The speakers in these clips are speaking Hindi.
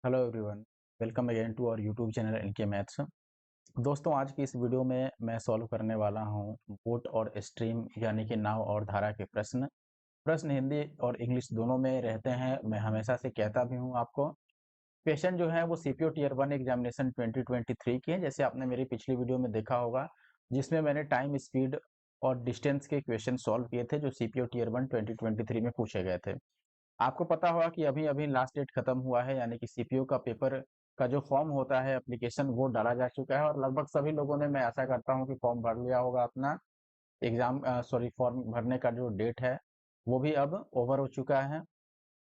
Hello everyone, welcome again to our YouTube channel NK maths. दोस्तों, आज की इस वीडियो में मैं सॉल्व करने वाला हूं बोट और स्ट्रीम यानी कि नाव और धारा के प्रश्न। प्रश्न हिंदी और इंग्लिश दोनों में रहते हैं। मैं हमेशा से कहता भी हूं आपको। क्वेश्चन जो है वो सीपीओ टीयर 1 एग्जामिनेशन 2023 के हैं, जैसे आपने मेरी पिछली वीडियो में देखा होगा, जिसमें मैंने टाइम, स्पीड और डिस्टेंस के क्वेश्चन सॉल्व किए थे जो सीपीओ टीयर 1 2023 में पूछे गए थे। आपको पता होगा कि अभी-अभी लास्ट डेट खत्म हुआ है, यानी कि सीपीयू का पेपर का जो फॉर्म होता है एप्लीकेशन वो डाला जा चुका है और लगभग सभी लोगों ने, मैं आशा करता हूं कि फॉर्म भर लिया होगा अपना। फॉर्म भरने का जो डेट है वो भी अब ओवर हो चुका है।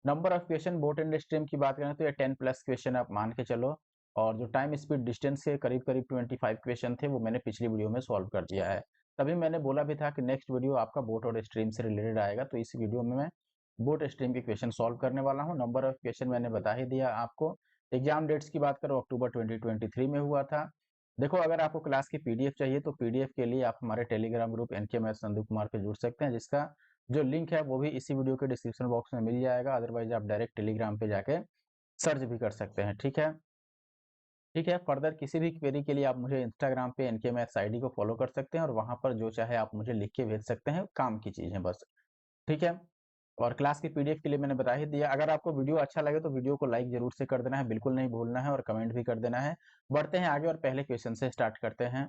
Number of question boat and stream की बात करें तो ये 10 प्लस क्वेश्चन आप मान के चलो, और जो टाइम, स्पीड, डिस्टेंस के करीब करीब 25 क्वेश्चन थे वो मैंने पिछली वीडियो में सॉल्व कर दिया है। तभी मैंने बोला भी था कि नेक्स्ट वीडियो आपका बोट और स्ट्रीम से रिलेटेड आएगा, तो इस वीडियो में मैं बोट स्ट्रीम के क्वेश्चन सॉल्व करने वाला हूँ। नंबर ऑफ क्वेश्चन मैंने बता ही दिया आपको। एग्जाम डेट्स की बात करो, अक्टूबर 2023 में हुआ था। देखो, अगर आपको क्लास की पीडीएफ चाहिए तो पीडीएफ के लिए आप हमारे telegram group NK maths Sandeep Kumar पे जुड़ सकते हैं, जिसका जो लिंक है वो भी इसी वीडियो के डिस्क्रिप्शन बॉक्स में मिल जाएगा। अदरवाइज आप डायरेक्ट टेलीग्राम पे जाके सर्च भी कर सकते हैं। ठीक है, ठीक है। फर्दर किसी भी क्वेरी के लिए आप मुझे इंस्टाग्राम पे एनके मैथ्स आईडी को फॉलो कर सकते हैं और वहां पर जो चाहे आप मुझे लिख के भेज सकते हैं, काम की चीज है बस। ठीक है, और क्लास की पीडीएफ के लिए मैंने बता ही दिया। अगर आपको वीडियो अच्छा लगे तो वीडियो को लाइक जरूर से कर देना है, बिल्कुल नहीं भूलना है, और कमेंट भी कर देना है। बढ़ते हैं आगे और पहले क्वेश्चन से स्टार्ट करते हैं।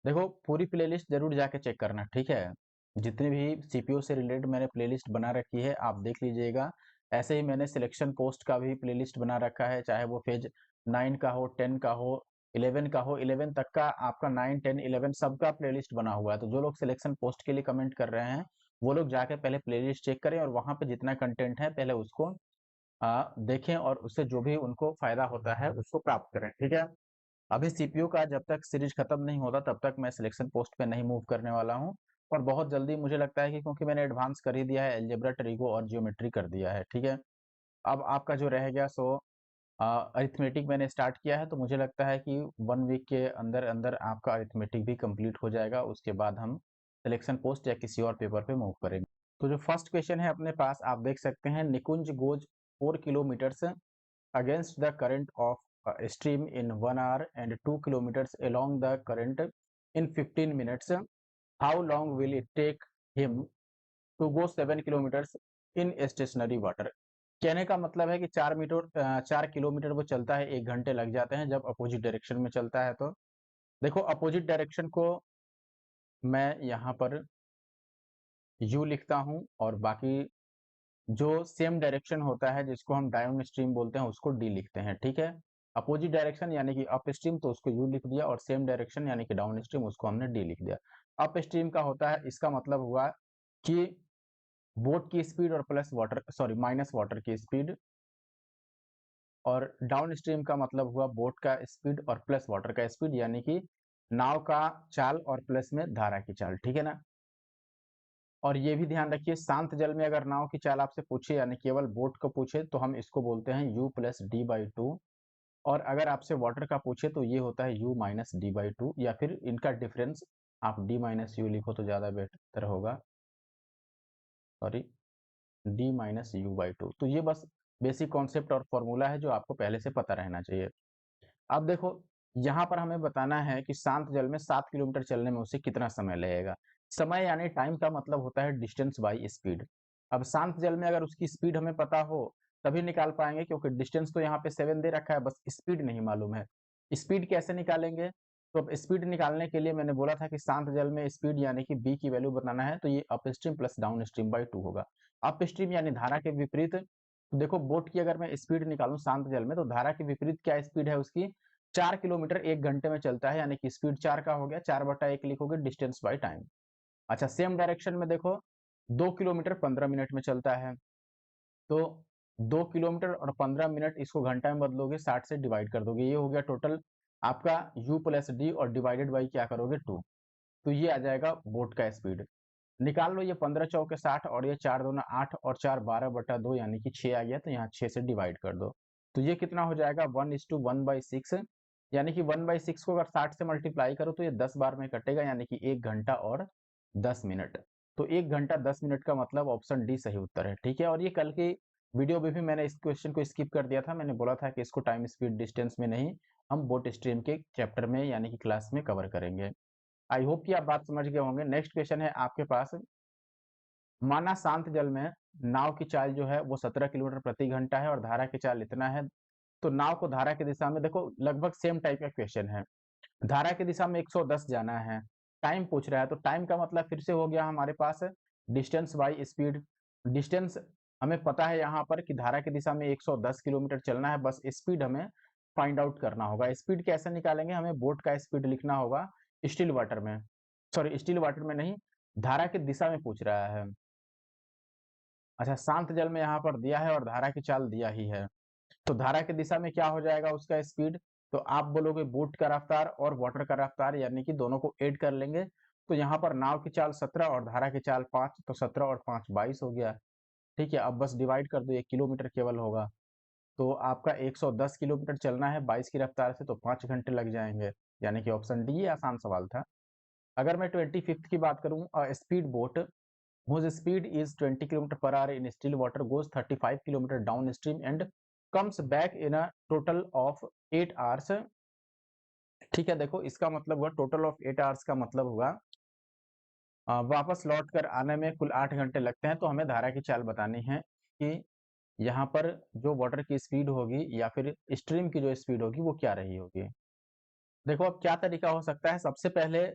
देखो, पूरी प्लेलिस्ट जरूर जाके चेक करना, ठीक है। जितनी भी सीपीयू से रिलेटेड मैंने प्लेलिस्ट बना रखी है आप देख लीजिएगा। ऐसे ही मैंने सिलेक्शन पोस्ट का भी प्लेलिस्ट बना रखा है, चाहे वो फेज 9 का हो, 10 का हो, 11 का हो, 11 तक का आपका 9, 10, 11 सबका प्लेलिस्ट बना हुआ है। तो जो लोग सिलेक्शन पोस्ट के लिए कमेंट कर रहे हैं वो लोग जाके पहले प्लेलिस्ट चेक करें और वहां पे जितना कंटेंट है पहले उसको देखें और उससे जो भी उनको फायदा होता है उसको प्राप्त करें। ठीक है, अभी सीपीयू का जब तक सीरीज खत्म नहीं होता तब तक मैं सिलेक्शन पोस्ट पे नहीं मूव करने वाला हूँ। और बहुत जल्दी मुझे लगता है कि क्योंकि मैंने एडवांस कर ही दिया है, अलजेब्रा, ट्रिगो और जियोमेट्री कर दिया है। ठीक है, अब आपका जो रह गया सो अरिथमेटिक मैंने स्टार्ट किया है, तो मुझे लगता है कि 1 वीक के अंदर अंदर आपका अरिथमेटिक भी कंप्लीट हो जाएगा। उसके बाद हम सिलेक्शन पोस्ट या किसी और पेपर पे मूव करेंगे। तो जो फर्स्ट क्वेश्चन है अपने पास, आप देख सकते हैं, Nikunj goes 4 kilometer against the current of a stream in 1 hour and 2 kilometers along the current in 15 minutes. How long will it take him to go 7 kilometers in stationary water? कहने का मतलब है कि 4 किलोमीटर वो चलता है, 1 घंटे लग जाते हैं जब अपोजिट डायरेक्शन में चलता है। तो देखो, अपोजिट डायरेक्शन को मैं यहाँ पर यू लिखता हूँ और बाकी जो सेम डायरेक्शन होता है जिसको हम डाउन स्ट्रीम बोलते हैं उसको डी लिखते हैं। ठीक है, अपोजिट डायरेक्शन यानी कि अप स्ट्रीम तो उसको यू लिख दिया, और सेम डायरेक्शन यानी कि डाउन स्ट्रीम उसको हमने डी लिख दिया। अप स्ट्रीम का होता है, इसका मतलब हुआ कि बोट की स्पीड और plus water, sorry, minus water की स्पीड, और डाउन स्ट्रीम का मतलब हुआ बोट का स्पीड और प्लस वाटर का स्पीड, यानी कि नाव का चाल और प्लस में धारा की चाल। ठीक है ना, और ये भी ध्यान रखिए, शांत जल में अगर नाव की चाल आपसे पूछे यानी केवल बोट को पूछे तो हम इसको बोलते हैं u plus D by two, और अगर आपसे वाटर का पूछे तो ये होता है u minus D by two, या फिर इनका डिफरेंस आप d माइनस यू लिखो तो ज़्यादा बेहतर होगा, sorry, d minus you by two. तो ये बस बेसिक कॉन्सेप्ट और फॉर्मूला है जो आपको पहले से पता रहना चाहिए। अब देखो, यहाँ पर हमें बताना है कि शांत जल में 7 किलोमीटर चलने में उसे कितना समय लगेगा। समय यानी टाइम का मतलब होता है डिस्टेंस बाई स्पीड। अब शांत जल में अगर उसकी स्पीड हमें पता हो तभी निकाल पाएंगे, क्योंकि डिस्टेंस तो यहाँ पे 7 दे रखा है, बस स्पीड नहीं मालूम है। स्पीड कैसे निकालेंगे? तो अब स्पीड निकालने के लिए मैंने बोला था कि शांत जल में स्पीड यानी कि बी की वैल्यू बताना है, तो ये up stream plus down stream by two होगा। अप स्ट्रीम यानी धारा के विपरीत। तो देखो, बोट की अगर मैं स्पीड निकालूं शांत जल में तो धारा के विपरीत क्या स्पीड है उसकी, 4 किलोमीटर 1 घंटे में चलता है, यानी कि स्पीड 4 का हो गया, 4/1 लिखोगे डिस्टेंस बाई टाइम। अच्छा, सेम डायरेक्शन में देखो, 2 किलोमीटर 15 मिनट में चलता है, तो 2 किलोमीटर और 15 मिनट इसको घंटा में बदलोगे, 60 से डिवाइड कर दोगे, ये हो गया टोटल आपका u प्लस डी, और डिवाइडेड बाई क्या करोगे 2, तो ये आ जाएगा बोट का स्पीड। निकाल लो, ये 15 चौके 60 और ये 4 दूना 8 और 4 12/2 यानी कि 6 आ गया, तो यहाँ 6 से डिवाइड कर दो, तो ये कितना हो जाएगा 1:1/6, यानी कि 1/6 को अगर 60 से मल्टीप्लाई करो तो ये 10 बार में कटेगा, यानी कि 1 घंटा और 10 मिनट। तो 1 घंटा 10 मिनट का मतलब ऑप्शन डी सही उत्तर है। ठीक है, और ये कल की वीडियो में भी मैंने इस क्वेश्चन को स्किप कर दिया था, मैंने बोला था कि इसको टाइम स्पीड डिस्टेंस में नहीं, हम बोट स्ट्रीम के चैप्टर में यानी कि क्लास में कवर करेंगे। आई होप कि आप बात समझ गए होंगे। नेक्स्ट क्वेश्चन है आपके पास, माना शांत जल में नाव की चाल जो है वो 17 किलोमीटर प्रति घंटा है और धारा की चाल इतना है, तो नाव को धारा की दिशा में, देखो लगभग सेम टाइप का क्वेश्चन है, धारा की दिशा में 110 जाना है, टाइम पूछ रहा है, तो टाइम का मतलब फिर से हो गया हमारे पास डिस्टेंस बाई स्पीड। डिस्टेंस हमें पता है यहाँ पर कि धारा की दिशा में 110 किलोमीटर चलना है, बस स्पीड हमें फाइंड आउट करना होगा। स्पीड कैसे निकालेंगे, हमें बोट का स्पीड लिखना होगा स्टिल वाटर में, सॉरी स्टिल वाटर में नहीं, धारा की दिशा में पूछ रहा है। अच्छा, शांत जल में यहाँ पर दिया है और धारा की चाल दिया ही है, तो धारा की दिशा में क्या हो जाएगा उसका स्पीड, तो आप बोलोगे बोट का रफ्तार और वाटर का रफ्तार, यानी कि दोनों को ऐड कर लेंगे, तो यहाँ पर नाव की चाल 17 और धारा की चाल 5, तो 17 और 5 22 हो गया। ठीक है, अब बस डिवाइड कर दो, 1 किलोमीटर केवल होगा, तो आपका 110 किलोमीटर चलना है 22 की रफ्तार से, तो 5 घंटे लग जाएंगे, यानी कि ऑप्शन डी, ये आसान सवाल था। अगर मैं 25th की बात करूं, speed boat whose speed is 20 km per hour in still water goes 35 km downstream and comes back in a total of 8 hours। ठीक है, देखो इसका मतलब हुआ टोटल ऑफ 8 आवर्स का मतलब हुआ वापस लौट कर आने में कुल 8 घंटे लगते हैं, तो हमें धारा की चाल बतानी है कि यहाँ पर जो वाटर की स्पीड होगी या फिर स्ट्रीम की जो स्पीड होगी वो क्या रही होगी। देखो अब क्या तरीका हो सकता है, सबसे पहले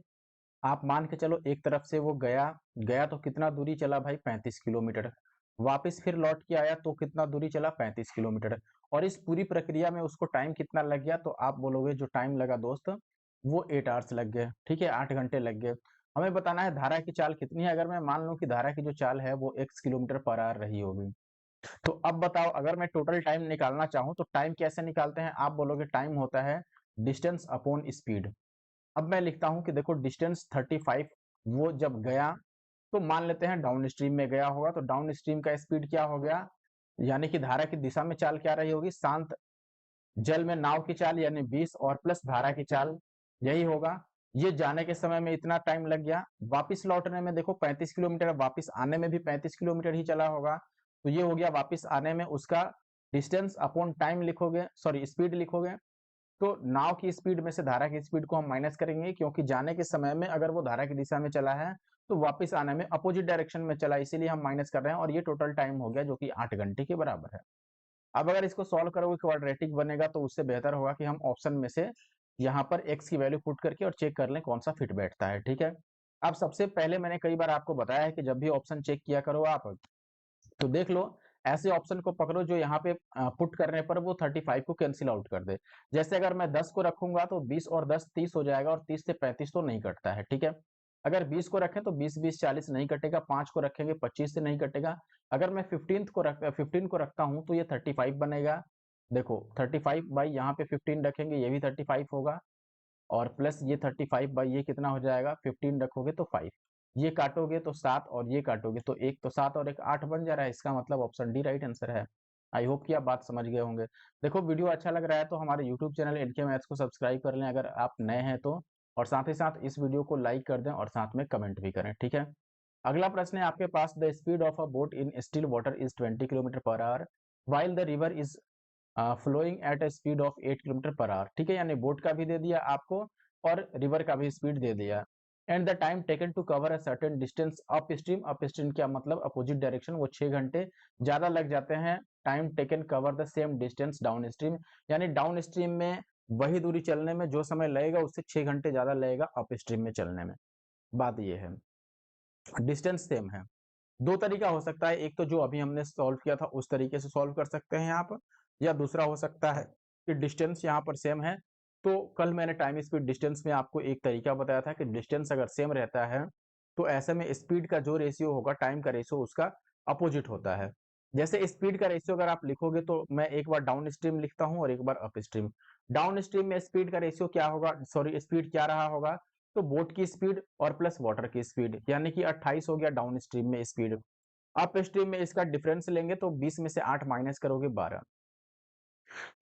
आप मान के चलो एक तरफ से वो गया, गया तो कितना दूरी चला भाई 35 किलोमीटर, वापस फिर लौट के आया तो कितना दूरी चला 35 किलोमीटर, और इस पूरी प्रक्रिया में उसको टाइम कितना लग गया, तो आप बोलोगे जो टाइम लगा दोस्त वो 8 आवर्स लग गए। ठीक है, 8 घंटे लग गए। हमें बताना है धारा की चाल कितनी है, अगर मैं मान लूं कि धारा की जो चाल है वो x किलोमीटर पर आवर रही होगी, तो अब बताओ अगर मैं टोटल टाइम निकालना चाहूं तो टाइम कैसे निकालते हैं, आप बोलोगे टाइम होता है डिस्टेंस अपॉन स्पीड। अब मैं लिखता हूं कि देखो डिस्टेंस 35, वो जब गया तो मान लेते हैं डाउन स्ट्रीम में गया होगा, तो डाउन स्ट्रीम का स्पीड क्या हो गया, यानी कि धारा की दिशा में चाल क्या रही होगी, शांत जल में नाव की चाल यानी 20 और प्लस धारा की चाल, यही होगा। ये जाने के समय में इतना टाइम लग गया, वापस लौटने में देखो 35 किलोमीटर, वापस आने में भी 35 किलोमीटर ही चला होगा, तो ये हो गया वापस आने में उसका डिस्टेंस अपॉन टाइम लिखोगे, सॉरी स्पीड लिखोगे, तो नाव की स्पीड में से धारा की स्पीड को हम माइनस करेंगे, क्योंकि जाने के समय में अगर वो धारा की दिशा में चला है तो वापस आने में अपोजिट डायरेक्शन में चला, इसीलिए हम माइनस कर रहे हैं, और ये टोटल टाइम हो गया जो कि 8 घंटे के बराबर है। अब अगर इसको सॉल्व करोगे क्वाड्रेटिक बनेगा, तो उससे बेहतर होगा कि हम ऑप्शन में से यहाँ पर x की वैल्यू पुट करके और चेक कर लें कौन सा फिट बैठता है। ठीक है, अब सबसे पहले मैंने कई बार आपको बताया है कि जब भी ऑप्शन चेक किया करो आप, तो देख लो ऐसे ऑप्शन को पकड़ो जो यहाँ पे पुट करने पर वो 35 को कैंसिल आउट कर दे। जैसे अगर मैं 10 को रखूंगा तो 20 और 10 30 हो जाएगा, और 30 से 35 तो नहीं कटता है। ठीक है, अगर 20 को रखें तो 20 20 40 नहीं कटेगा, 5 को रखेंगे 25 से नहीं कटेगा, अगर मैं 15 को रखता हूं तो ये 35 बनेगा। देखो 35 बाई यहाँ पे 15 रखेंगे, ये भी 35 होगा, और प्लस ये 35 बाई ये कितना हो जाएगा, 15 रखोगे तो 5, ये काटोगे तो 7 और ये काटोगे तो 1, तो 7 और 1 8 बन जा रहा है, इसका मतलब ऑप्शन डी राइट आंसर है। आई होप कि आप बात समझ गए होंगे। देखो वीडियो अच्छा लग रहा है तो हमारे यूट्यूब चैनल एनके मैथ्स को सब्सक्राइब कर लें अगर आप नए हैं तो, और साथ ही साथ इस वीडियो को लाइक कर दें और साथ में कमेंट भी करें। ठीक है, अगला प्रश्न है आपके पास, the speed of a boat in still water is 20 kilometer per hour while the river is flowing at a speed of 8 kilometer per hour. ठीक है, यानी बोट का भी दे दिया आपको और रिवर का भी स्पीड दे दिया, and the time taken to cover a certain distance upstream, upstream क्या मतलब अपोजिट डायरेक्शन, वो 6 घंटे ज्यादा लग जाते हैं, time taken cover the same distance down stream, यानी डाउन स्ट्रीम में वही दूरी चलने में जो समय लगेगा उससे 6 घंटे ज्यादा लगेगा अप स्ट्रीम में चलने में। बात ये है, डिस्टेंस सेम है। दो तरीका हो सकता है, एक तो जो अभी हमने सॉल्व किया था उस तरीके से सॉल्व कर सकते हैं आप, या दूसरा हो सकता है कि डिस्टेंस यहाँ पर सेम है, तो कल मैंने टाइम स्पीड डिस्टेंस में आपको एक तरीका बताया था कि डिस्टेंस अगर सेम रहता है तो ऐसे में स्पीड का जो रेशियो होगा टाइम का रेशियो उसका अपोजिट होता है। जैसे स्पीड का रेशियो अगर आप लिखोगे तो मैं एक बार डाउन स्ट्रीम लिखता हूँ और एक बार अप स्ट्रीम। डाउन स्ट्रीम में स्पीड का रेशियो क्या होगा, सॉरी स्पीड क्या रहा होगा, तो बोट की स्पीड और प्लस वाटर की स्पीड, यानी कि 28 हो गया डाउन स्ट्रीम में स्पीड। अप स्ट्रीम में इसका डिफरेंस लेंगे तो 20 में से 8 माइनस करोगे 12।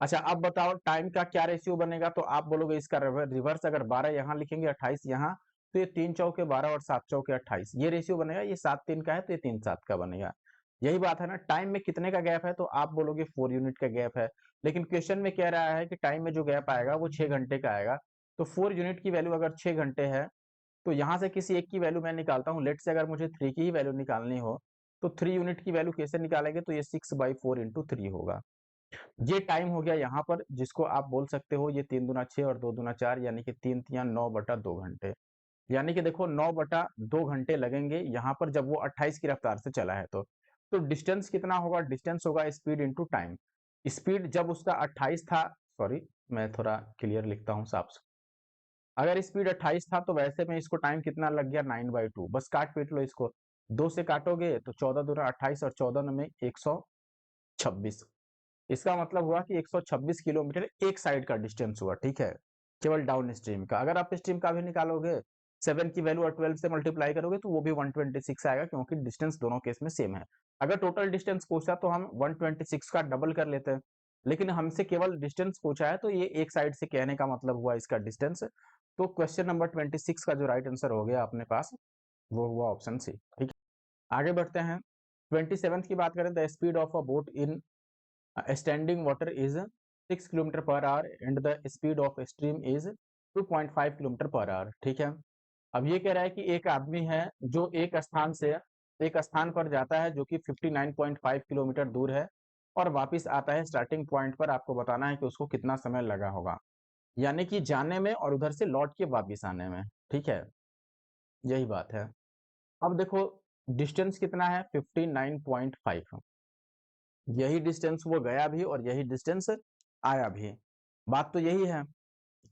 अच्छा अब बताओ टाइम का क्या रेशियो बनेगा, तो आप बोलोगे इसका रिवर्स, अगर 12 यहाँ लिखेंगे 28 यहाँ, तो ये 3 चौके 12 और 7 चौके 28, ये रेशियो बनेगा, ये 7 3 का है तो ये 3 7 का बनेगा। यही बात है ना, टाइम में कितने का गैप है तो आप बोलोगे 4 यूनिट का गैप है। लेकिन क्वेश्चन में कह रहा है कि टाइम में जो गैप आएगा वो 6 घंटे का आएगा। तो 4 यूनिट की वैल्यू अगर 6 घंटे है, तो यहाँ से किसी एक की वैल्यू मैं निकालता हूँ। लेट्स से अगर मुझे 3 की ही वैल्यू निकालनी हो, तो 3 यूनिट की वैल्यू कैसे निकालेंगे, तो ये 6/4 इंटू 3 होगा। ये टाइम हो गया यहाँ पर, जिसको आप बोल सकते हो ये 3 दूना 6 और 2 दूना 4, यानी कि 3 तिया 9/2 घंटे। यानी कि देखो 9/2 घंटे लगेंगे यहाँ पर, जब वो 28 की रफ्तार से चला है तो डिस्टेंस कितना होगा, डिस्टेंस होगा स्पीड इंटू टाइम। स्पीड जब उसका 28 था, सॉरी मैं थोड़ा क्लियर लिखता हूँ साफ से। अगर स्पीड 28 था तो वैसे में इसको टाइम कितना लग गया, 9/2। बस काट पीट लो इसको, 2 से काटोगे तो 14 दूना 28 और 14 में 126। इसका मतलब हुआ कि 126 किलोमीटर एक साइड का डिस्टेंस हुआ, ठीक है, केवल डाउन स्ट्रीम का। अगर अप स्ट्रीम का भी निकालोगे, 7 की वैल्यू और 12 से मल्टीप्लाई करोगे तो वो भी 126 आएगा, क्योंकि डिस्टेंस दोनों केस में सेम है। अगर टोटल डिस्टेंस पूछा तो हम 126 का डबल कर लेते हैं, लेकिन हमसे केवल डिस्टेंस पूछा है, तो ये एक साइड से कहने का मतलब हुआ इसका डिस्टेंस। तो क्वेश्चन नंबर 26 का जो राइट आंसर हो गया अपने पास, वो हुआ ऑप्शन सी, ठीक है। आगे बढ़ते हैं। 27 की बात करें, the speed of a boat in standing water is 6 kilometre per our and the speed of stream is 2.5 kilometre per hour, ठीक है। अब ये कह रहा है कि एक आदमी है जो एक स्थान से एक स्थान पर जाता है जो कि 59.5 किलोमीटर दूर है, और वापस आता है स्टार्टिंग पॉइंट पर। आपको बताना है कि उसको कितना समय लगा होगा, यानी कि जाने में और उधर से लौट के वापस आने में, ठीक है, यही बात है। अब देखो डिस्टेंस कितना है, 59.5। यही डिस्टेंस वो गया भी और यही डिस्टेंस आया भी, बात तो यही है।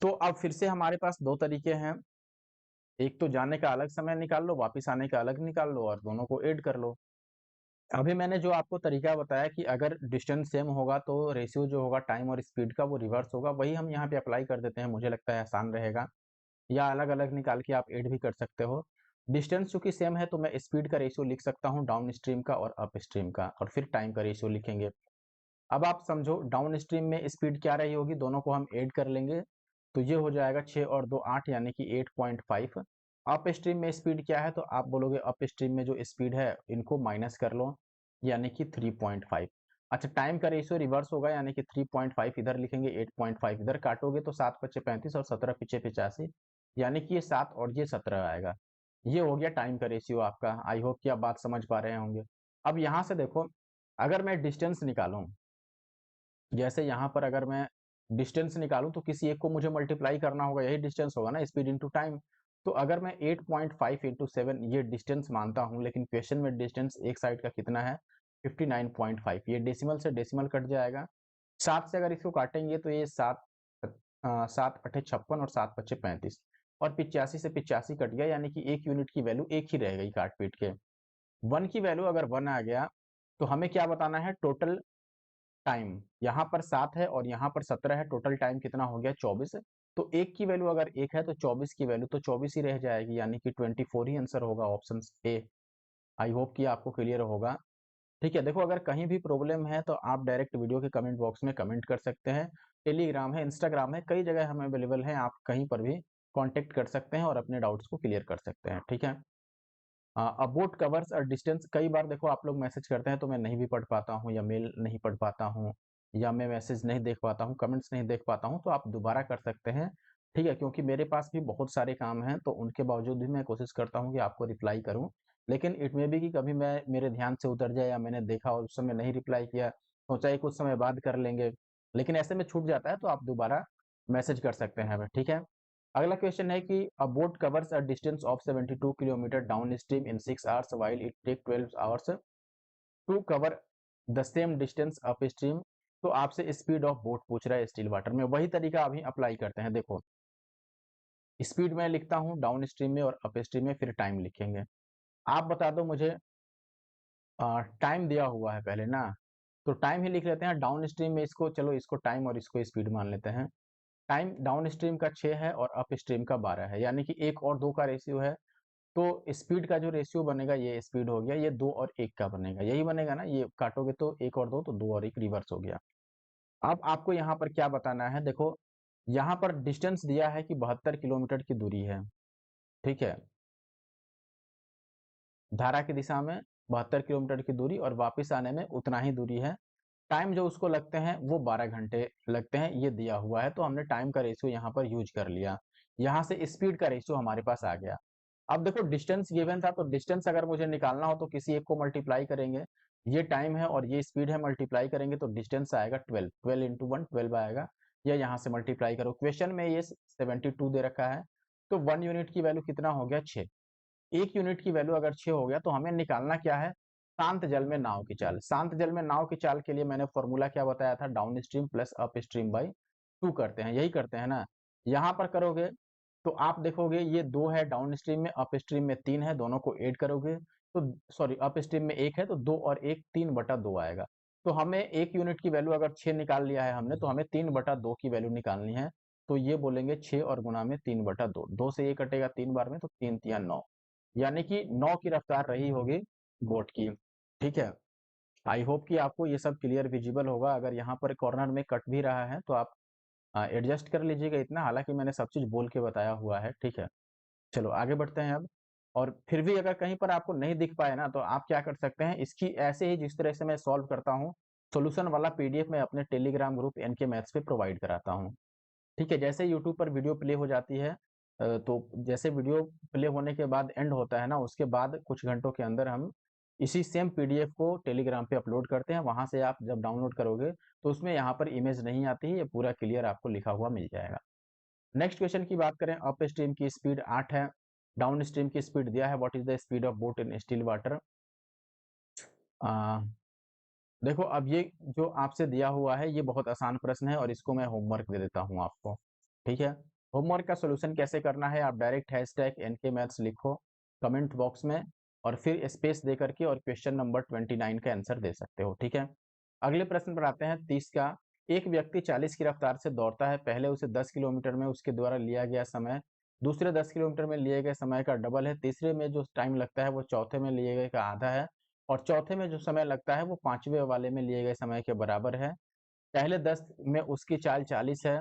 तो अब फिर से हमारे पास दो तरीके हैं, एक तो जाने का अलग समय निकाल लो, वापस आने का अलग निकाल लो और दोनों को ऐड कर लो। अभी मैंने जो आपको तरीका बताया कि अगर डिस्टेंस सेम होगा तो रेशियो जो होगा टाइम और स्पीड का वो रिवर्स होगा, वही हम यहाँ पे अप्लाई कर देते हैं, मुझे लगता है आसान रहेगा। या अलग अलग निकाल के आप ऐड भी कर सकते हो। डिस्टेंस चूंकि सेम है तो मैं स्पीड का रेशियो लिख सकता हूँ डाउन स्ट्रीम का और अप स्ट्रीम का, और फिर टाइम का रेशियो लिखेंगे। अब आप समझो डाउन स्ट्रीम में स्पीड क्या रही होगी, दोनों को हम ऐड कर लेंगे, तो ये हो जाएगा 6 और 2 8, यानी कि 8.5। अप स्ट्रीम में स्पीड क्या है, तो आप बोलोगे अप स्ट्रीम में जो स्पीड है इनको माइनस कर लो, यानी कि 3.5। अच्छा, टाइम का रेशियो रिवर्स होगा, यानी कि 3.5 इधर लिखेंगे, 8.5 इधर काटोगे तो 7 पच्चे 35 और 17 पिछे 85, यानी कि ये 7 और ये 17 आएगा। ये हो गया टाइम का रेशियो आपका। आई होप कि आप बात समझ पा रहे होंगे। अब यहाँ से देखो, अगर मैं डिस्टेंस निकालूं, जैसे यहाँ पर अगर मैं डिस्टेंस निकालूं तो किसी एक को मुझे मल्टीप्लाई करना होगा, यही डिस्टेंस होगा ना, स्पीड इंटू टाइम। तो अगर मैं 8.5 इंटू 7 ये डिस्टेंस मानता हूं, लेकिन क्वेश्चन में डिस्टेंस एक साइड का कितना है, 59.5। ये डेसिमल से डेसिमल कट जाएगा, 7 से अगर इसको काटेंगे तो ये 7 अठे 56 और 7 पच्चे 35, और 85 से 85 कट गया, यानी कि एक यूनिट की वैल्यू एक ही रह गई काट पीट के। 1 की वैल्यू अगर 1 आ गया तो हमें क्या बताना है, टोटल टाइम। यहाँ पर 7 है और यहाँ पर 17 है, टोटल टाइम कितना हो गया, 24। तो एक की वैल्यू अगर एक है तो 24 की वैल्यू तो 24 ही रह जाएगी, यानी कि 24 ही आंसर होगा, ऑप्शन ए। आई होप कि आपको क्लियर होगा। ठीक है, देखो अगर कहीं भी प्रॉब्लम है तो आप डायरेक्ट वीडियो के कमेंट बॉक्स में कमेंट कर सकते हैं। टेलीग्राम है, इंस्टाग्राम है, कई जगह हम अवेलेबल हैं, आप कहीं पर भी कॉन्टेक्ट कर सकते हैं और अपने डाउट्स को क्लियर कर सकते हैं, ठीक है। अबाउट कवर्स और डिस्टेंस, कई बार देखो आप लोग मैसेज करते हैं तो मैं नहीं भी पढ़ पाता हूँ, या मेल नहीं पढ़ पाता हूँ, या मैं मैसेज नहीं देख पाता हूँ, कमेंट्स नहीं देख पाता हूँ, तो आप दोबारा कर सकते हैं, ठीक है, क्योंकि मेरे पास भी बहुत सारे काम हैं, तो उनके बावजूद भी मैं कोशिश करता हूँ कि आपको रिप्लाई करूँ। लेकिन इट मे बी कि कभी मैं मेरे ध्यान से उतर जाए, या मैंने देखा और उस समय नहीं रिप्लाई किया, सोचा ही कुछ समय बाद कर लेंगे, लेकिन ऐसे में छूट जाता है, तो आप दोबारा मैसेज कर सकते हैं हमें, ठीक है। अगला क्वेश्चन है कि a boat covers a distance of 72 kilometre downstream in 6 hours while it take 12 hours to cover the same distance upstream. तो आपसे स्पीड ऑफ बोट पूछ रहा है स्टिल वाटर में, वही तरीका अभी अप्लाई करते हैं। देखो स्पीड में लिखता हूँ डाउन स्ट्रीम में और अप स्ट्रीम में, फिर टाइम लिखेंगे। आप बता दो मुझे, टाइम दिया हुआ है पहले ना, तो टाइम ही लिख लेते हैं। डाउन स्ट्रीम में इसको, चलो इसको टाइम और इसको स्पीड मान लेते हैं। टाइम डाउन स्ट्रीम का 6 है और अप स्ट्रीम का 12 है, यानी कि 1 और 2 का रेशियो है। तो स्पीड का जो रेशियो बनेगा, ये स्पीड हो गया, ये 2 और 1 का बनेगा, यही बनेगा ना, ये काटोगे तो 1 और 2 तो 2 और 1 रिवर्स हो गया। अब आपको यहाँ पर क्या बताना है, देखो यहाँ पर डिस्टेंस दिया है कि 72 किलोमीटर की दूरी है, ठीक है, धारा की दिशा में 72 किलोमीटर की दूरी और वापस आने में उतना ही दूरी है। टाइम जो उसको लगते हैं वो 12 घंटे लगते हैं, ये दिया हुआ है, तो हमने टाइम का रेशियो यहाँ पर यूज कर लिया। यहाँ से स्पीड का रेशियो हमारे पास आ गया। अब देखो डिस्टेंस गिवन था, तो डिस्टेंस अगर मुझे निकालना हो तो किसी एक को मल्टीप्लाई करेंगे। ये टाइम है और ये स्पीड है, मल्टीप्लाई करेंगे तो डिस्टेंस आएगा 12, 12 इंटू 1 12 आएगा, या यहाँ से मल्टीप्लाई करो। क्वेश्चन में ये 72 दे रखा है, तो 1 यूनिट की वैल्यू कितना हो गया, 6। 1 यूनिट की वैल्यू अगर 6 हो गया तो हमें निकालना क्या है, शांत जल में नाव की चाल। शांत जल में नाव की चाल के लिए मैंने फॉर्मूला क्या बताया था, down stream plus up stream by 2 करते हैं, यही करते हैं ना। यहाँ पर करोगे तो आप देखोगे ये 2 है डाउन स्ट्रीम में, अप स्ट्रीम में 3 है, दोनों को ऐड करोगे तो सॉरी अप स्ट्रीम में 1 है तो 2 और 1 3/2 आएगा। तो हमें 1 यूनिट की वैल्यू अगर 6 निकाल लिया है हमने, तो हमें 3/2 की वैल्यू निकालनी है। तो ये बोलेंगे 6 और गुना में 3/2, 2 से ये कटेगा 3 बार में, तो 3 तिया 9, यानी कि 9 की रफ्तार रही होगी बोट की। ठीक है, आई होप कि आपको ये सब क्लियर विजिबल होगा। अगर यहाँ पर कॉर्नर में कट भी रहा है तो आप एडजस्ट कर लीजिएगा इतना, हालांकि मैंने सब चीज बोल के बताया हुआ है। ठीक है, चलो आगे बढ़ते हैं अब। और फिर भी अगर कहीं पर आपको नहीं दिख पाए ना, तो आप क्या कर सकते हैं, इसकी ऐसे ही जिस तरह से मैं सॉल्व करता हूँ, सोल्यूशन वाला पीडीएफ मैं अपने टेलीग्राम ग्रुप एनके मैथ्स पे प्रोवाइड कराता हूँ। ठीक है, जैसे यूट्यूब पर वीडियो प्ले हो जाती है, तो जैसे वीडियो प्ले होने के बाद एंड होता है ना, उसके बाद कुछ घंटों के अंदर हम इसी सेम पीडीएफ को टेलीग्राम पे अपलोड करते हैं। वहां से आप जब डाउनलोड करोगे तो उसमें यहाँ पर इमेज नहीं आती है, ये पूरा क्लियर आपको लिखा हुआ मिल जाएगा। नेक्स्ट क्वेश्चन की बात करें, अप स्ट्रीम की स्पीड 8 है, डाउन स्ट्रीम की स्पीड दिया है, what is the speed of boat in still water. देखो अब ये जो आपसे दिया हुआ है ये बहुत आसान प्रश्न है, और इसको मैं होमवर्क दे देता हूँ आपको। ठीक है, होमवर्क का सोल्यूशन कैसे करना है, आप डायरेक्ट हैशटैग एनके मैथ्स लिखो कमेंट बॉक्स में, और फिर स्पेस दे करके और क्वेश्चन नंबर 29 का आंसर दे सकते हो। ठीक है, अगले प्रश्न पर आते हैं 30 का। एक व्यक्ति 40 की रफ्तार से दौड़ता है, पहले उसे 10 किलोमीटर में उसके द्वारा लिया गया समय दूसरे 10 किलोमीटर में लिए गए समय का डबल है, तीसरे में जो टाइम लगता है वो चौथे में लिए गए का आधा है, और चौथे में जो समय लगता है वो पांचवें वाले में लिए गए समय के बराबर है। पहले 10 में उसकी चाल 40 है,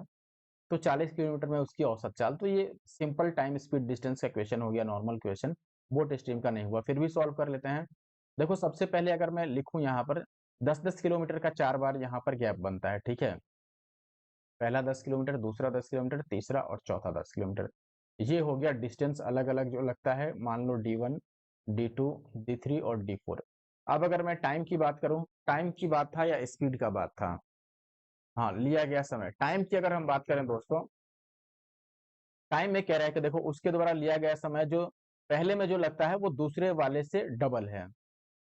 तो 40 किलोमीटर में उसकी औसत चाल। तो ये सिंपल टाइम स्पीड डिस्टेंस का क्वेश्चन हो गया, नॉर्मल क्वेश्चन, बोट स्ट्रीम का नहीं हुआ, फिर भी सॉल्व कर लेते हैं। देखो सबसे पहले अगर मैं लिखूं यहाँ पर 10-10 किलोमीटर का 4 बार यहाँ पर गैप बनता है। ठीक है, पहला 10 किलोमीटर, दूसरा 10 किलोमीटर, तीसरा और चौथा 10 किलोमीटर। ये हो गया डिस्टेंस अलग अलग जो लगता है, मान लो D1, D2, D3 और D4। अब अगर मैं टाइम की बात करूं, टाइम की बात था या स्पीड का बात था, हाँ लिया गया समय। टाइम की अगर हम बात करें दोस्तों, टाइम में कह रहा है कि देखो उसके द्वारा लिया गया समय जो पहले में जो लगता है वो दूसरे वाले से डबल है।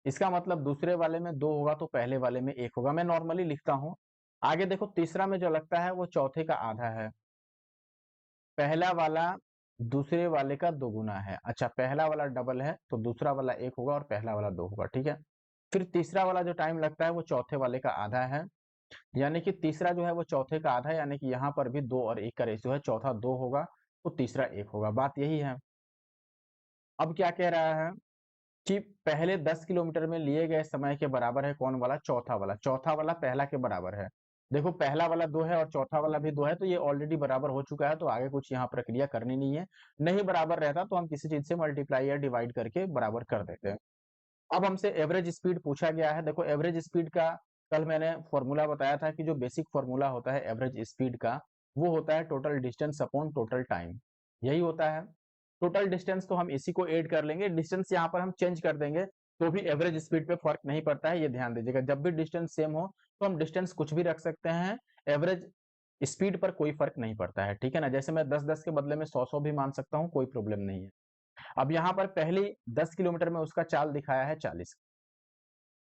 इसका मतलब दूसरे वाले में 2 होगा तो पहले वाले में 1 होगा, मैं नॉर्मली लिखता हूं। आगे देखो तीसरा में जो लगता है वो चौथे का आधा है, पहला वाला दूसरे वाले का दोगुना है। अच्छा, पहला वाला डबल है तो दूसरा वाला 1 होगा और पहला वाला 2 होगा। ठीक है, फिर तीसरा वाला जो टाइम लगता है वो चौथे वाले का आधा है, यानी कि तीसरा जो है वो चौथे का आधा है, यानी कि यहाँ पर भी 2 और 1 का रेशियो है, चौथा 2 होगा तो तीसरा 1 होगा, बात यही है। अब क्या कह रहा है कि पहले 10 किलोमीटर में लिए गए समय के बराबर है कौन वाला, चौथा वाला। चौथा वाला पहला के बराबर है। देखो पहला वाला 2 है और चौथा वाला भी 2 है, तो ये ऑलरेडी बराबर हो चुका है, तो आगे कुछ यहाँ प्रक्रिया करनी नहीं है। नहीं बराबर रहता तो हम किसी चीज से मल्टीप्लाई या डिवाइड करके बराबर कर देते हैं। अब हमसे एवरेज स्पीड पूछा गया है। देखो एवरेज स्पीड का कल मैंने फॉर्मूला बताया था कि जो बेसिक फॉर्मूला होता है एवरेज स्पीड का, वो होता है total distance upon total time, यही होता है। टोटल डिस्टेंस तो हम इसी को ऐड कर लेंगे, डिस्टेंस यहाँ पर हम चेंज कर देंगे तो भी एवरेज स्पीड पे फर्क नहीं पड़ता है, ये ध्यान दीजिएगा। जब भी डिस्टेंस सेम हो तो हम डिस्टेंस कुछ भी रख सकते हैं, एवरेज स्पीड पर कोई फर्क नहीं पड़ता है। ठीक है ना, जैसे मैं 10-10 के बदले में 100-100 भी मान सकता हूँ, कोई प्रॉब्लम नहीं है। अब यहाँ पर पहली 10 किलोमीटर में उसका चाल दिखाया है 40,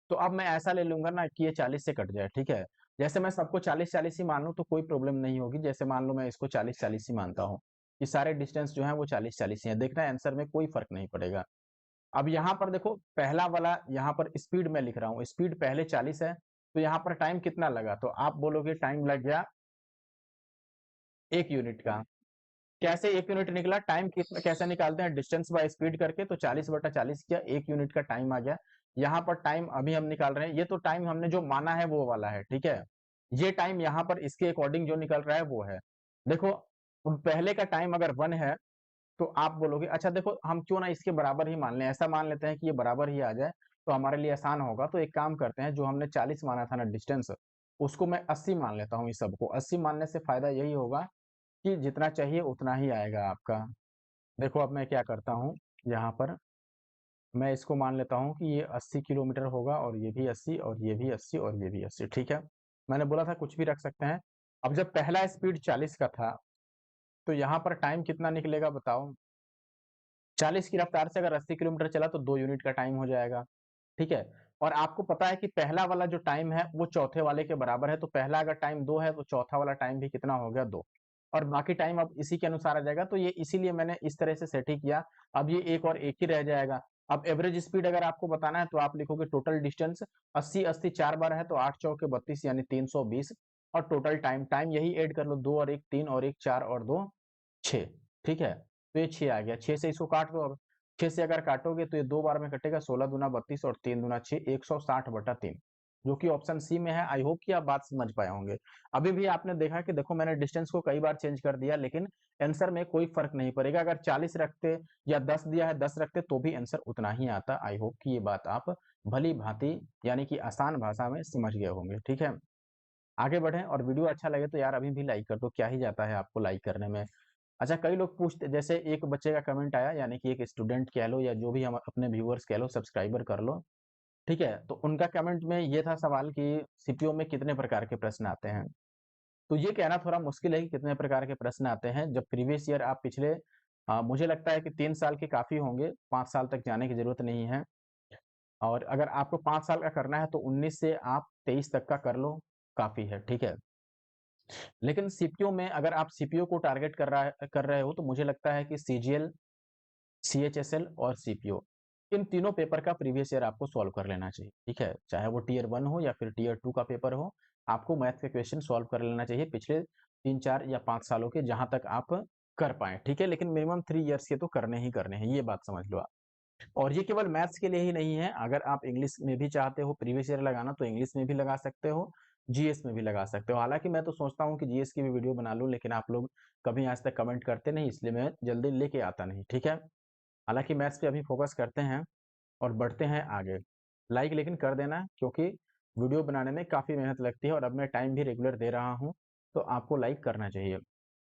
तो अब मैं ऐसा ले लूंगा ना कि ये 40 से कट जाए। ठीक है, जैसे मैं सबको 40-40 ही मान लूं तो कोई प्रॉब्लम नहीं होगी। जैसे मान लो मैं इसको 40-40 ही मानता हूँ, कि सारे डिस्टेंस जो है वो 40-40 ही है, देखना आंसर में कोई फर्क नहीं पड़ेगा। अब यहाँ पर देखो पहला वाला यहाँ पर स्पीड में लिख रहा हूँ, स्पीड पहले 40 है, तो यहाँ पर टाइम कितना लगा, तो आप बोलोगे टाइम लग गया 1 यूनिट का। कैसे 1 यूनिट निकला, टाइम कितना कैसे निकालते हैं, डिस्टेंस बाय स्पीड करके, तो 40/40 किया, 1 यूनिट का टाइम आ गया। यहाँ पर टाइम अभी हम निकाल रहे हैं, ये तो टाइम हमने जो माना है वो वाला है। ठीक है, ये टाइम यहाँ पर इसके अकॉर्डिंग जो निकल रहा है वो है। देखो पहले का टाइम अगर 1 है तो आप बोलोगे अच्छा देखो हम क्यों ना इसके बराबर ही मान लें, ऐसा मान लेते हैं कि ये बराबर ही आ जाए। तो हमारे लिए आसान होगा। तो एक काम करते हैं, जो हमने 40 माना था ना डिस्टेंस, उसको मैं 80 मान लेता हूँ इस सबको। 80 मानने से फ़ायदा यही होगा कि जितना चाहिए उतना ही आएगा आपका। देखो अब मैं क्या करता हूँ, यहाँ पर मैं इसको मान लेता हूँ कि ये 80 किलोमीटर होगा और ये भी 80 और ये भी 80 और ये भी 80, ठीक है। मैंने बोला था कुछ भी रख सकते हैं। अब जब पहला स्पीड 40 का था, तो यहाँ पर टाइम कितना निकलेगा बताओ? 40 की रफ्तार से अगर 80 किलोमीटर चला तो 2 यूनिट का टाइम हो जाएगा, ठीक है। और आपको पता है कि पहला वाला जो टाइम है वो चौथे वाले के बराबर है, तो पहला अगर टाइम 2 है तो चौथा वाला टाइम भी कितना हो गया? 2। और बाकी टाइम अब इसी के अनुसार आ जाएगा, तो ये इसीलिए मैंने इस तरह से सेट ही किया। अब ये एक और एक ही रह जाएगा। अब एवरेज स्पीड अगर आपको बताना है तो आप लिखोगे टोटल डिस्टेंस 80-80 4 बार है तो 8 चौके 32 यानी 320, और टोटल टाइम टाइम यही ऐड कर लो, 2 और 1 3 और 1 4 और 2 6, ठीक है। तो ये 6 आ गया, 6 से इसको काट दो अब। 6 से अगर काटोगे तो ये 2 बार में कटेगा, 16 दूना 32 और 3 दूना 6, 160/3, जो कि ऑप्शन सी में है। आई होप कि आप बात समझ पाए होंगे। अभी भी आपने देखा कि देखो मैंने डिस्टेंस को कई बार चेंज कर दिया, लेकिन आंसर में कोई फर्क नहीं पड़ेगा। अगर 40 रखते या 10 दिया है 10 रखते तो भी आंसर उतना ही आता। आई होप कि ये बात आप भली भांति यानी कि आसान भाषा में समझ गए होंगे, ठीक है। आगे बढ़ें, और वीडियो अच्छा लगे तो यार अभी भी लाइक कर दो, क्या ही जाता है आपको लाइक करने में। अच्छा, कई लोग पूछते, जैसे एक बच्चे का कमेंट आया, यानी कि एक स्टूडेंट कह लो या जो भी हम अपने व्यूअर्स कह लो, सब्सक्राइबर कर लो, ठीक है। तो उनका कमेंट में ये था सवाल कि सीपीओ में कितने प्रकार के प्रश्न आते हैं। तो ये कहना थोड़ा मुश्किल है कि कितने प्रकार के प्रश्न आते हैं, जब प्रीवियस ईयर आप पिछले मुझे लगता है कि 3 साल के काफ़ी होंगे, 5 साल तक जाने की ज़रूरत नहीं है। और अगर आपको 5 साल का करना है तो 19 से आप 23 तक का कर लो, काफ़ी है, ठीक है। लेकिन सीपीओ में अगर आप सीपीओ को टारगेट कर रहे हो तो मुझे लगता है कि सीजीएल, सीएचएसएल और सीपीओ, इन तीनों पेपर का प्रीवियस ईयर आपको सॉल्व कर लेना चाहिए, ठीक है। चाहे वो टियर 1 हो या फिर टियर 2 का पेपर हो, आपको मैथ के क्वेश्चन सॉल्व कर लेना चाहिए पिछले 3 4 या 5 सालों के, जहां तक आप कर पाए, ठीक है। लेकिन मिनिमम 3 इयर्स के तो करने ही करने हैं, ये बात समझ लो आप। और ये केवल मैथ्स के लिए ही नहीं है, अगर आप इंग्लिश में भी चाहते हो प्रीवियस ईयर लगाना तो इंग्लिश में भी लगा सकते हो, जीएस में भी लगा सकते हो। हालांकि मैं तो सोचता हूँ कि जीएस की भी वीडियो बना लूँ, लेकिन आप लोग कभी आज तक कमेंट करते नहीं, इसलिए मैं जल्दी लेके आता नहीं, ठीक है। हालांकि मैथ्स पे अभी फोकस करते हैं और बढ़ते हैं आगे। लाइक लेकिन कर देना, क्योंकि वीडियो बनाने में काफ़ी मेहनत लगती है और अब मैं टाइम भी रेगुलर दे रहा हूँ, तो आपको लाइक करना चाहिए।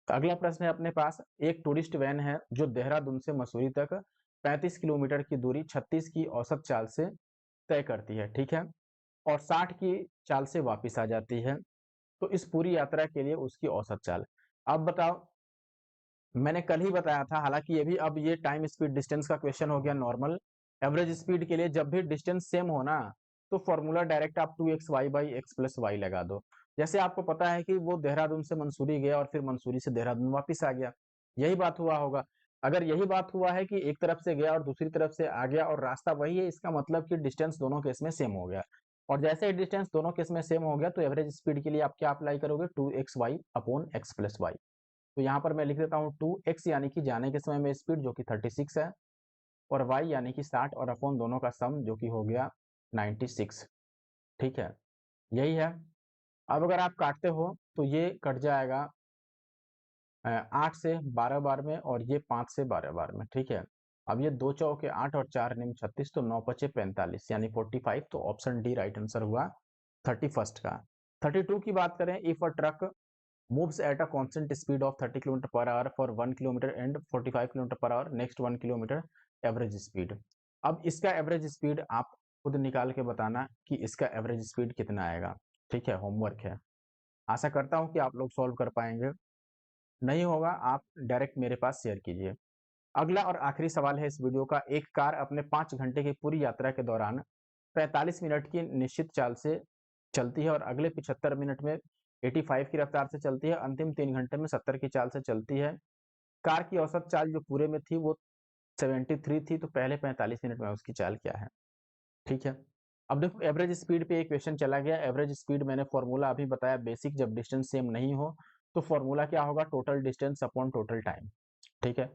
अगला प्रश्न है अपने पास, एक टूरिस्ट वैन है जो देहरादून से मसूरी तक 35 किलोमीटर की दूरी 36 की औसत चाल से तय करती है, ठीक है, और 60 की चाल से वापस आ जाती है। तो इस पूरी यात्रा के लिए उसकी औसत चाल। अब बताओ, मैंने कल ही बताया था, हालांकि ये भी अब ये टाइम स्पीड डिस्टेंस का क्वेश्चन हो गया नॉर्मल। एवरेज स्पीड के लिए जब भी डिस्टेंस सेम हो ना, तो फॉर्मूला डायरेक्ट आप 2xy/x+y लगा दो। जैसे आपको पता है कि वो देहरादून से मंसूरी गया और फिर मंसूरी से देहरादून वापस आ गया, यही बात हुआ होगा। अगर यही बात हुआ है कि एक तरफ से गया और दूसरी तरफ से आ गया और रास्ता वही है, इसका मतलब कि डिस्टेंस दोनों केस में सेम हो गया। और जैसे ही डिस्टेंस दोनों केस में सेम हो गया तो एवरेज स्पीड के लिए आप क्या अप्लाई करोगे? 2xy/x+y। तो यहाँ पर मैं लिख देता हूँ 2x यानी कि जाने के समय में स्पीड जो कि 36 है, और y यानी कि 60 और अपॉन दोनों का सम जो कि हो गया 96, ठीक है, यही है। अब अगर आप काटते हो तो ये कट जाएगा 8 से 12 बार में और ये 5 से 12 बार में, ठीक है। अब ये 2 चौके 8 और 4 निम 36, तो 9 पचे 45 यानी 45, तो ऑप्शन डी राइट आंसर हुआ 31st का। 32 की बात करें, if a truck moves at a constant speed of 30 km/h for 1 kilometer and 45 km/h next 1 kilometer average speed. अब इसका एवरेज स्पीड आप खुद निकाल के बताना कि इसका एवरेज स्पीड कितना आएगा, ठीक है, होमवर्क है। आशा करता हूं कि आप लोग सॉल्व कर पाएंगे, नहीं होगा आप डायरेक्ट मेरे पास शेयर कीजिए। अगला और आखिरी सवाल है इस वीडियो का, एक कार अपने 5 घंटे की पूरी यात्रा के दौरान 45 मिनट की निश्चित चाल से चलती है और अगले 75 मिनट में 85 की रफ्तार से चलती है, अंतिम 3 घंटे में 70 की चाल से चलती है। कार की औसत चाल जो पूरे में थी वो 73 थी, तो पहले 45 मिनट में उसकी चाल क्या है, ठीक है। अब देखो एवरेज स्पीड पे एक क्वेश्चन चला गया। एवरेज स्पीड मैंने फॉर्मूला अभी बताया, बेसिक, जब डिस्टेंस सेम नहीं हो तो फॉर्मूला क्या होगा? Total distance upon total time, ठीक है।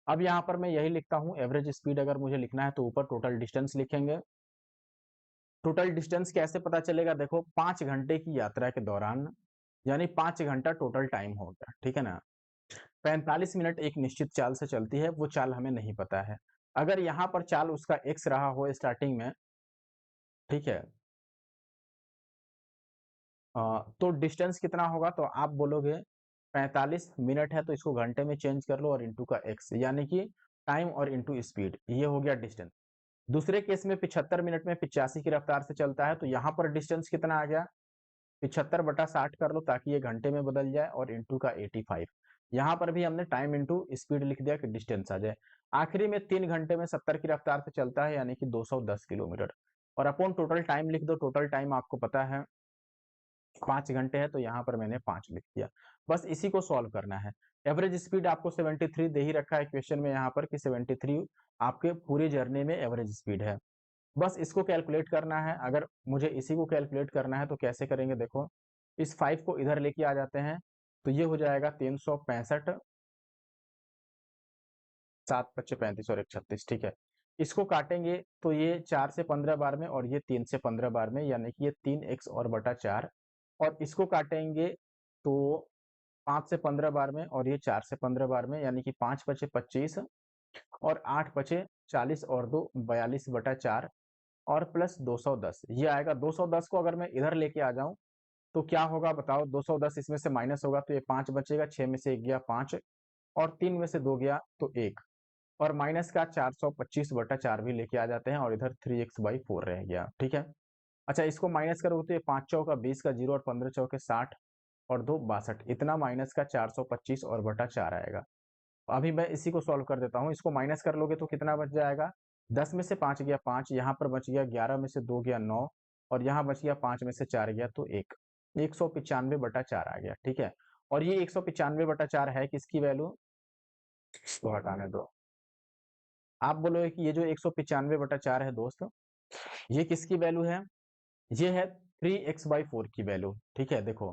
अब यहाँ पर मैं यही लिखता हूँ, एवरेज स्पीड अगर मुझे लिखना है तो ऊपर टोटल डिस्टेंस लिखेंगे। टोटल डिस्टेंस कैसे पता चलेगा? देखो 5 घंटे की यात्रा के दौरान, यानी 5 घंटा टोटल टाइम हो गया, ठीक है ना। 45 मिनट एक निश्चित चाल से चलती है, वो चाल हमें नहीं पता है। अगर यहाँ पर चाल उसका x रहा हो स्टार्टिंग में, ठीक है। तो डिस्टेंस कितना होगा, तो आप बोलोगे 45 मिनट है तो इसको घंटे में चेंज कर लो और इंटू का एक्स, यानी कि टाइम और इंटू स्पीड, ये हो गया डिस्टेंस। दूसरे केस में 75 मिनट में 85 की रफ्तार से चलता है, तो यहाँ पर डिस्टेंस कितना आ गया, 75/60 कर लो ताकि ये घंटे में बदल जाए, और इंटू का 85। यहाँ पर भी हमने टाइम इंटू स्पीड लिख दिया कि डिस्टेंस आ जाए। आखिरी में 3 घंटे में 70 की रफ्तार से चलता है, यानी कि 210 किलोमीटर, और अपॉन टोटल टाइम लिख दो। टोटल टाइम आपको पता है 5 घंटे है, तो यहाँ पर मैंने 5 लिख दिया। बस इसी को सॉल्व करना है। एवरेज स्पीड आपको 73 दे ही रखा है क्वेश्चन में यहाँ पर कि 73 आपके पूरी जर्नी में एवरेज स्पीड है। बस इसको कैलकुलेट करना है। अगर मुझे इसी को कैलकुलेट करना है तो कैसे करेंगे, देखो इस 5 को इधर लेके आ जाते हैं, तो ये हो जाएगा 365, 7 पच्चे 35 और 1 36, ठीक है। इसको काटेंगे तो ये 4 से 15 बार में और ये 3 से 15 बार में, यानी कि ये 3x और बटा 4, और इसको काटेंगे तो 5 से 15 बार में और ये 4 से 15 बार में, यानी कि 5 पचे 25 और 8 पचे 40 और 2 42/4 और प्लस 210, ये आएगा। 210 को अगर मैं इधर लेके आ जाऊं तो क्या होगा बताओ, 210 इसमें से माइनस होगा तो ये 5 बचेगा, 6 में से 1 गया 5 और 3 में से 2 गया तो 1, और माइनस का 425/4 भी लेके आ जाते हैं, और इधर 3x/4 रह गया, ठीक है। अच्छा, इसको माइनस करोगे तो ये 5 चौका 20 का 0 और 15 चौके 60 और 2 62, इतना माइनस का 425 और बटा 4 आएगा। अभी मैं इसी को सॉल्व कर देता हूँ। इसको माइनस कर लोगे तो कितना बच जाएगा, 10 में से 5 गया 5, यहाँ पर बच गया 11 में से 2 गया 9, और यहाँ बच गया 5 में से 4 गया तो 1, 195/4 आ गया, ठीक है। और ये 195/4 है किसकी वैल्यू, तो हटाने दो। आप बोलोगे कि ये जो 195/4 है दोस्त, ये किसकी वैल्यू है, ये है 3x/4 की वैल्यू, ठीक है। देखो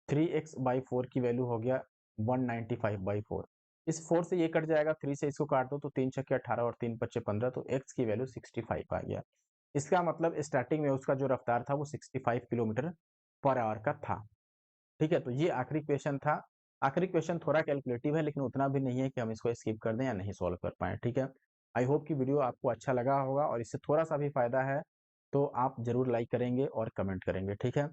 3x/4 की वैल्यू हो गया 195/4, इस 4 से ये कट जाएगा, 3 से इसको काट दो तो 3 छक्के 18 और 3 पच्चे 15, तो x की वैल्यू 65 आ गया। इसका मतलब स्टार्टिंग में उसका जो रफ्तार था वो 65 किलोमीटर पर आवर का था, ठीक है। तो ये आखिरी क्वेश्चन था। आखिरी क्वेश्चन थोड़ा कैलकुलेटिव है, लेकिन उतना भी नहीं है कि हम इसको स्किप कर दें या नहीं सॉल्व कर पाए, ठीक है। आई होप कि वीडियो आपको अच्छा लगा होगा और इससे थोड़ा सा भी फायदा है तो आप जरूर लाइक करेंगे और कमेंट करेंगे, ठीक है।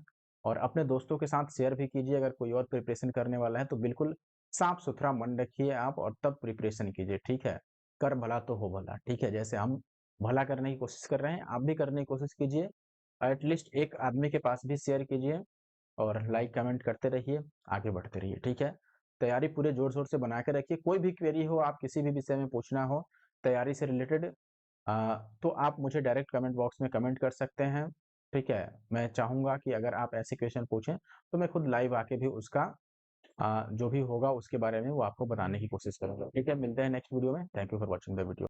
और अपने दोस्तों के साथ शेयर भी कीजिए। अगर कोई और प्रिपरेशन करने वाला है तो बिल्कुल साफ सुथरा मन रखिए आप, और तब प्रिपरेशन कीजिए, ठीक है। कर भला तो हो भला, ठीक है। जैसे हम भला करने की कोशिश कर रहे हैं, आप भी करने की कोशिश कीजिए। एटलीस्ट एक आदमी के पास भी शेयर कीजिए, और लाइक कमेंट करते रहिए, आगे बढ़ते रहिए, ठीक है। तैयारी पूरे जोर शोर से बना के रखिए। कोई भी क्वेरी हो, आप किसी भी विषय में पूछना हो तैयारी से रिलेटेड, तो आप मुझे डायरेक्ट कमेंट बॉक्स में कमेंट कर सकते हैं, ठीक है। मैं चाहूंगा कि अगर आप ऐसे क्वेश्चन पूछें तो मैं खुद लाइव आके भी उसका जो भी होगा उसके बारे में वो आपको बताने की कोशिश करूंगा, ठीक है। मिलते हैं नेक्स्ट वीडियो में। Thank you for watching the video.